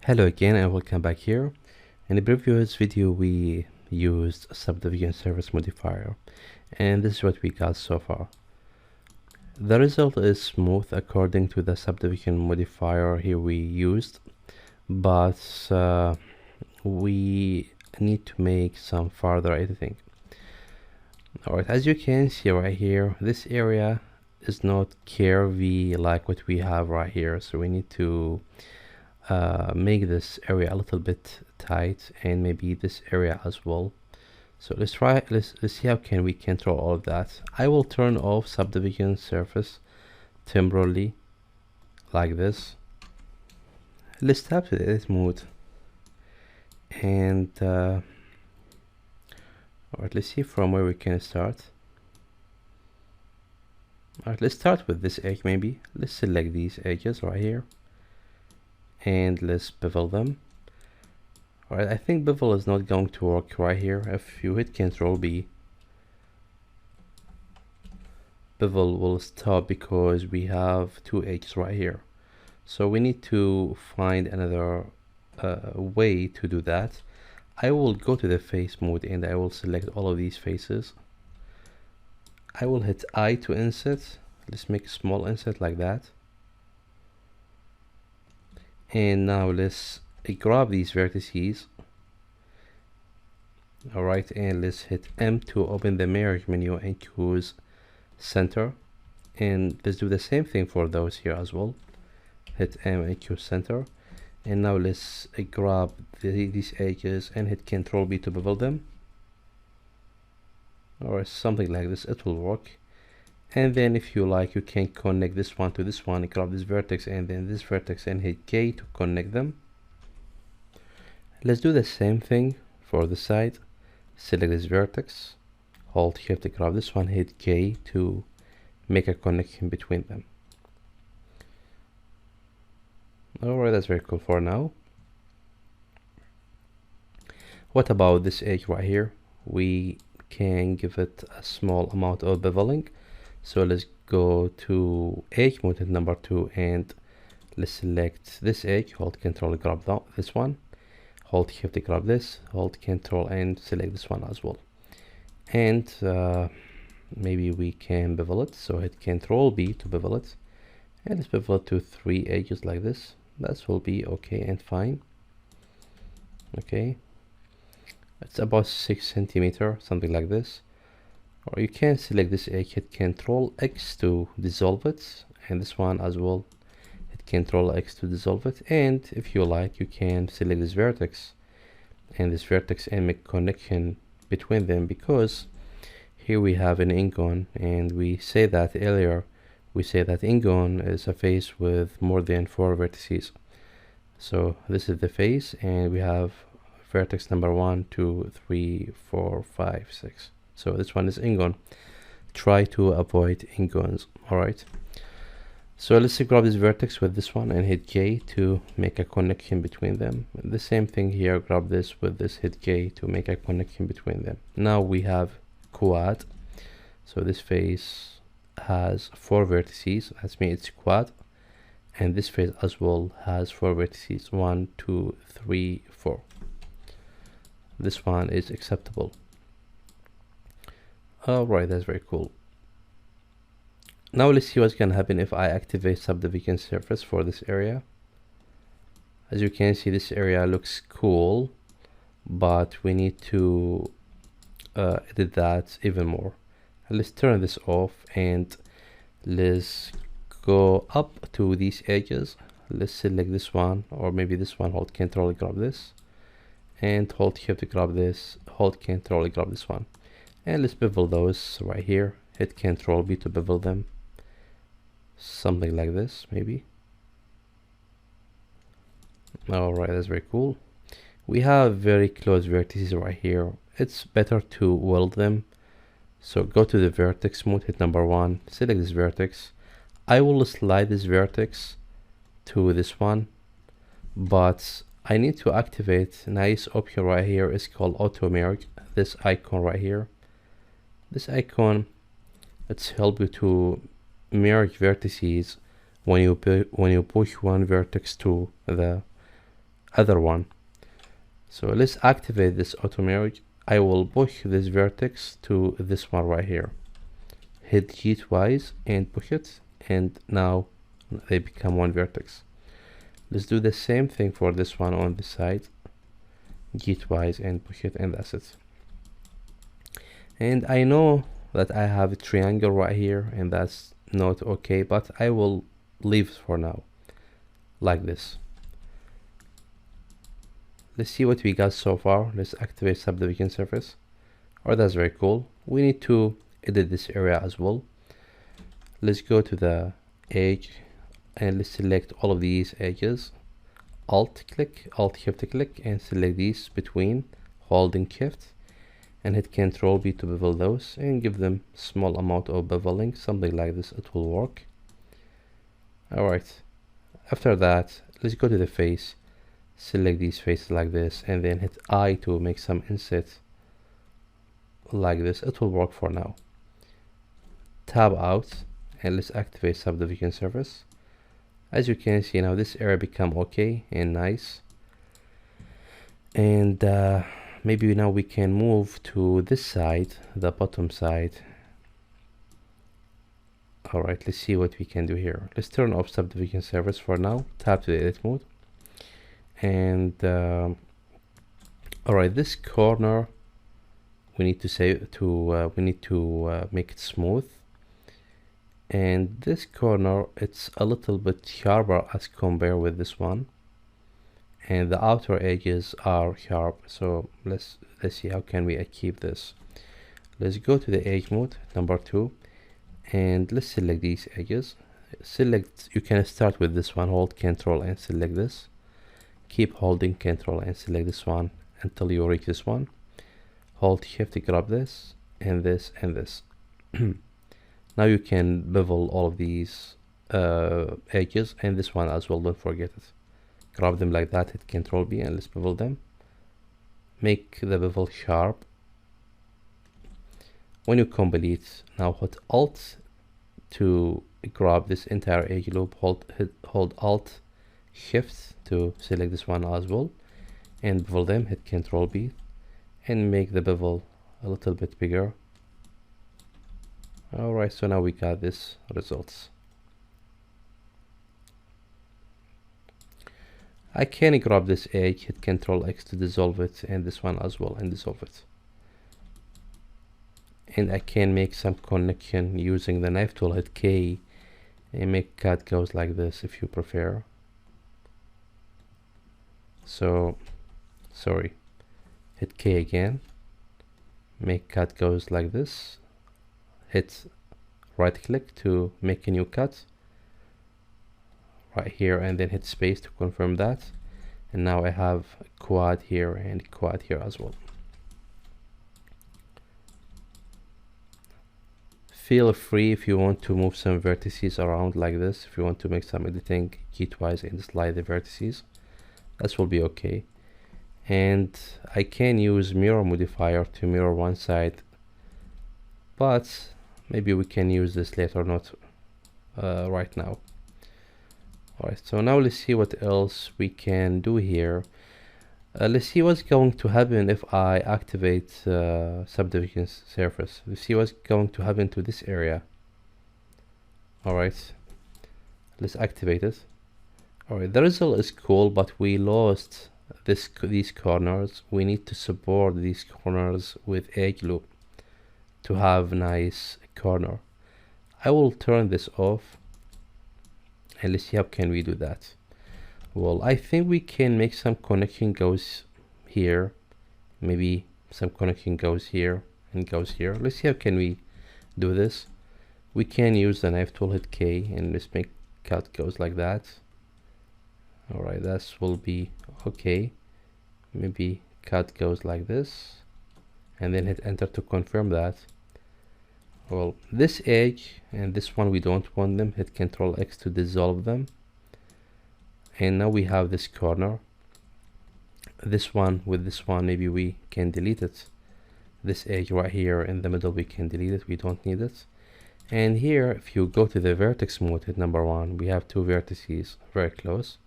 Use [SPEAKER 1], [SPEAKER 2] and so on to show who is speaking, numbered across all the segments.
[SPEAKER 1] Hello again and welcome back here. In the previous video we used a subdivision surface modifier and this is what we got so far. The result is smooth according to the subdivision modifier here we used, but we need to make some further editing. Alright, as you can see right here, this area is not curvy like what we have right here, so we need to make this area a little bit tight and maybe this area as well. So let's see how can we control all of that. I will turn off subdivision surface temporarily like this. Let's tap the edit mode and alright, let's see from where we can start. Alright, let's start with this edge maybe. Let's select these edges right here and let's bevel them. Alright, I think bevel is not going to work right here. If you hit Ctrl B, bevel will stop because we have two edges right here. So we need to find another way to do that. I will go to the face mode and I will select all of these faces. I will hit I to insert. Let's make a small insert like that. And now let's grab these vertices. Alright, and let's hit M to open the merge menu and choose center. And let's do the same thing for those here as well. Hit M and choose center. And now let's grab these edges and hit Ctrl B to bevel them. Or something like this, it will work. And then if you like, you can connect this one to this one, grab this vertex and then this vertex and hit K to connect them. Let's do the same thing for the side. Select this vertex, hold Shift to grab this one, hit K to make a connection between them. Alright, that's very cool for now. What about this edge right here? We can give it a small amount of beveling. So let's go to edge mode at number 2 and let's select this edge, hold Ctrl, grab this one, hold Shift to grab this, hold Ctrl and select this one as well. And maybe we can bevel it, so hit Ctrl B to bevel it. And let's bevel it to 3 edges like this. That will be okay and fine. Okay. It's about 6 centimeter, something like this. Or you can select this edge, hit Ctrl X to dissolve it, and this one as well, hit Ctrl X to dissolve it. And if you like, you can select this vertex and this vertex and make connection between them, because here we have an ingon, and we say that earlier, we say that ingon is a face with more than 4 vertices. So this is the face, and we have vertex number 1, 2, 3, 4, 5, 6. So this one is ingon. Try to avoid ingons. Alright. So let's grab this vertex with this one and hit J to make a connection between them. The same thing here, grab this with this, hit J to make a connection between them. Now we have quad. So this face has 4 vertices. That means it's quad. And this face as well has 4 vertices. 1, 2, 3, 4. This one is acceptable. Alright, that's very cool. Now let's see what's gonna happen if I activate subdivision surface for this area. As you can see, this area looks cool, but we need to edit that even more. Let's turn this off and let's go up to these edges. Let's select this one, or maybe this one, hold Ctrl, grab this, and hold Shift to grab this, hold Ctrl, grab this one. And let's bevel those right here, hit Ctrl B to bevel them. Something like this, maybe. Alright, that's very cool. We have very close vertices right here. It's better to weld them. So go to the vertex mode, hit number 1, select this vertex. I will slide this vertex to this one, but I need to activate a nice option right here. It's called auto merge. This icon right here. This icon, it's help you to merge vertices when you push one vertex to the other one. So let's activate this auto merge. I will push this vertex to this one right here. Hit G twice and push it, and now they become one vertex. Let's do the same thing for this one on the side. G twice and push it, and that's it. And I know that I have a triangle right here, and that's not okay, but I will leave it for now like this. Let's see what we got so far. Let's activate subdivision surface. Oh, that's very cool. We need to edit this area as well. Let's go to the edge and let's select all of these edges. Alt click, Alt Shift click, and select these between, holding Shift, and hit Ctrl B to bevel those and give them small amount of beveling, something like this. It will work. Alright, after that let's go to the face, select these faces like this, and then hit I to make some inset like this. It will work for now. Tab out and let's activate subdivision surface. As you can see now, this area become okay and nice, and maybe now we can move to this side, the bottom side. Alright, let's see what we can do here. Let's turn off subdivision surface for now. Tap to the edit mode, and alright, this corner we need to save to make it smooth, and this corner it's a little bit sharper as compared with this one, and the outer edges are sharp. So let's see how can we achieve this. Let's go to the edge mode number 2, and let's select these edges. Select, you can start with this one, hold Ctrl and select this, keep holding Ctrl and select this one until you reach this one. Hold Shift to grab this and this and this. Now you can bevel all of these edges, and this one as well, don't forget it. Grab them like that, hit Ctrl B, and let's bevel them. Make the bevel sharp. When you complete, now hit Alt to grab this entire edge loop, hold Alt Shift to select this one as well, and bevel them, hit Ctrl B, and make the bevel a little bit bigger. Alright, so now we got this results. I can grab this edge, hit Ctrl X to dissolve it, and this one as well, and dissolve it. And I can make some connection using the knife tool, hit K, and make cut goes like this if you prefer. So, sorry, hit K again, make cut goes like this. Hit right click to make a new cut right here, and then hit space to confirm that. And now I have a quad here and quad here as well. Feel free if you want to move some vertices around like this. If you want to make some editing, key twice and slide the vertices, that will be okay. And I can use mirror modifier to mirror one side, but maybe we can use this later, not right now. Alright, so now let's see what else we can do here. Let's see what's going to happen if I activate subdivision surface. Let's see what's going to happen to this area. Alright, let's activate it. Alright, the result is cool, but we lost these corners. We need to support these corners with edge loop to have nice corner. I will turn this off, and let's see how can we do that. Well, I think we can make some connection goes here, maybe some connection goes here and goes here. Let's see how can we do this. We can use the knife tool, hit K, and let's make cut goes like that. Alright, that will be okay. Maybe cut goes like this, and then hit enter to confirm that. Well, this edge and this one we don't want them, hit Ctrl X to dissolve them, and now we have this corner. This one with this one, maybe we can delete it. This edge right here in the middle, we can delete it, we don't need it. And here, if you go to the vertex mode, hit number 1, we have two vertices very close.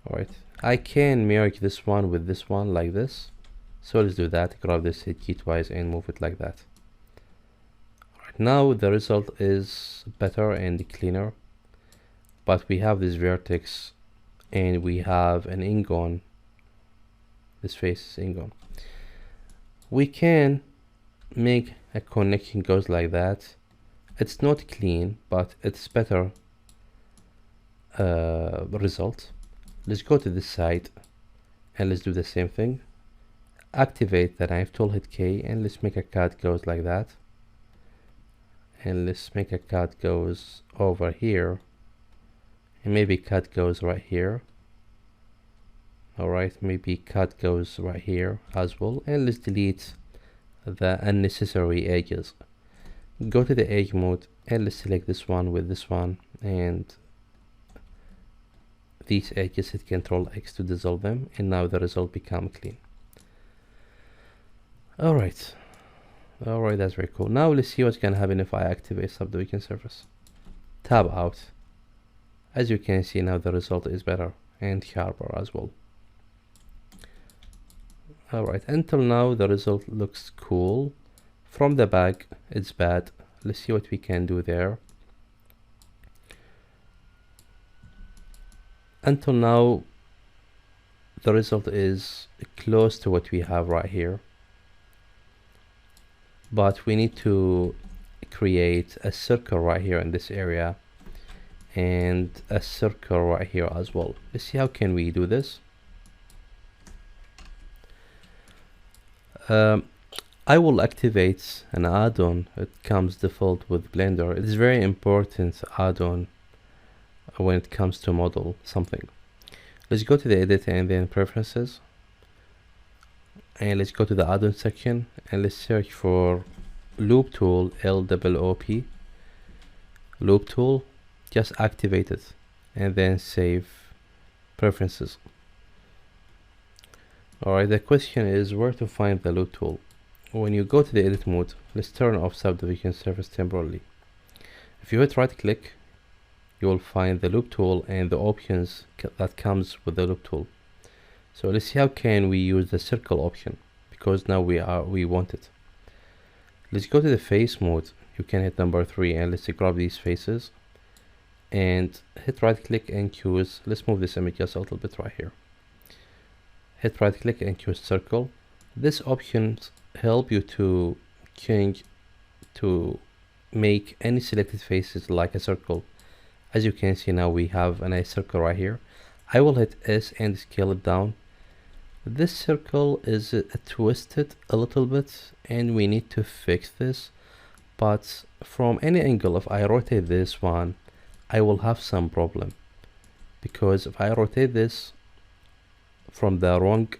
[SPEAKER 1] Alright, I can merge this one with this one like this. So let's do that. Grab this, hit key twice and move it like that. Alright, now the result is better and cleaner, but we have this vertex and we have an ingon. This face is ingon. We can make a connection goes like that. It's not clean, but it's better result. Let's go to this side and let's do the same thing. Activate the knife tool, hit K, and let's make a cut goes like that. And let's make a cut goes over here, and maybe cut goes right here. Alright, maybe cut goes right here as well. And let's delete the unnecessary edges. Go to the edge mode and let's select this one with this one, and these edges, hit Ctrl X to dissolve them, and now the result become clean. Alright, that's very cool. Now let's see what's gonna happen if I activate subdivision surface. Tab out. As you can see now the result is better and sharper as well. Alright, until now the result looks cool. From the back it's bad. Let's see what we can do there. Until now the result is close to what we have right here, but we need to create a circle right here in this area and a circle right here as well. Let's see how can we do this. I will activate an add-on. It comes default with Blender. It is very important add-on when it comes to model something. Let's go to the edit and then preferences, and let's go to the add-on section and let's search for loop tool, LOOP loop tool. Just activate it and then save preferences. Alright, the question is where to find the loop tool. When you go to the edit mode, let's turn off subdivision surface temporarily. If you hit right click, you will find the loop tool and the options that comes with the loop tool. So let's see how can we use the circle option, because now we want it. Let's go to the face mode. You can hit number 3 and let's grab these faces and hit right click and choose, let's move this image just a little bit right here. Hit right click and choose circle. This options help you to change to make any selected faces like a circle. As you can see now we have a nice circle right here. I will hit S and scale it down. This circle is twisted a little bit and we need to fix this, but from any angle if I rotate this one I will have some problem, because if I rotate this from the wrong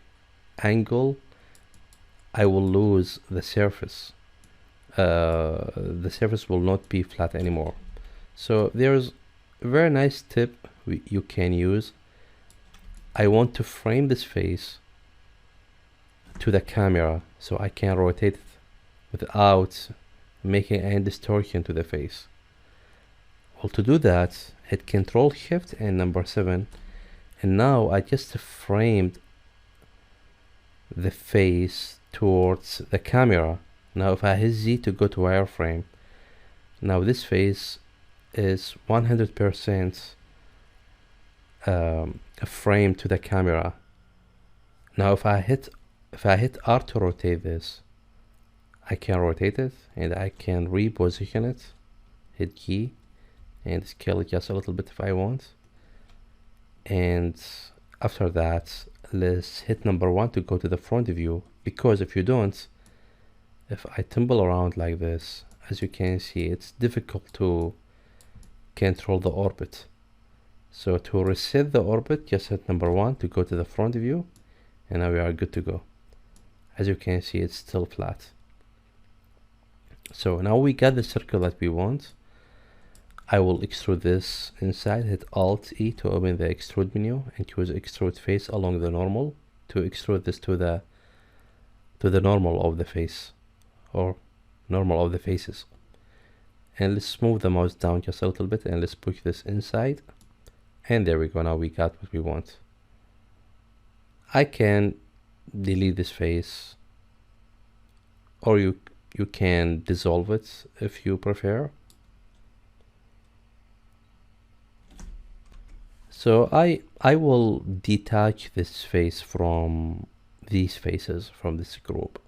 [SPEAKER 1] angle I will lose the surface. The surface will not be flat anymore. So there's a very nice tip you can use. I want to frame this face to the camera so I can rotate it without making any distortion to the face. Well, to do that, hit Control Shift and number 7, and now I just framed the face towards the camera. Now if I hit Z to go to wireframe, now this face is 100% a frame to the camera. Now if I hit R to rotate this, I can rotate it and I can reposition it. Hit G and scale it just a little bit if I want. And after that, let's hit number 1 to go to the front view, because if you don't, if I tumble around like this, as you can see, it's difficult to control the orbit. So to reset the orbit, just hit number 1 to go to the front view, and now we are good to go. As you can see, it's still flat. So now we got the circle that we want. I will extrude this inside, hit Alt E to open the extrude menu and choose extrude face along the normal to extrude this to the normal of the face, or normal of the faces. And let's move the mouse down just a little bit and let's push this inside, and there we go. Now we got what we want. I can delete this face, or you can dissolve it if you prefer. So I will detach this face from these faces, from this group.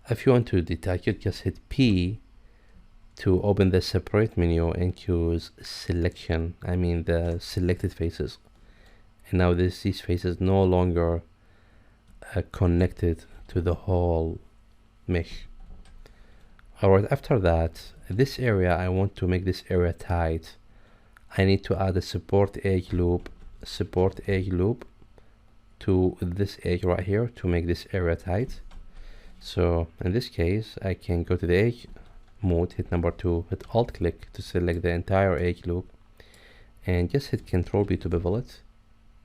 [SPEAKER 1] If you want to detach it, just hit P to open the separate menu and choose selection, I mean the selected faces. And now these faces no longer connected to the whole mesh. Alright, after that, this area, I want to make this area tight. I need to add a support edge loop to this edge right here to make this area tight. So in this case, I can go to the edge mode, hit number 2, hit alt click to select the entire edge loop, and just hit Ctrl B to bevel it,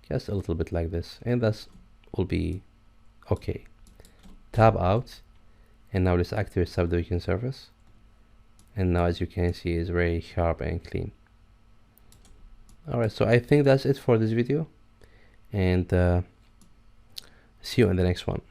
[SPEAKER 1] just a little bit like this, and that will be okay. Tab out, and now let's activate subdivision surface, and now as you can see, it's very sharp and clean. Alright, so I think that's it for this video, and see you in the next one.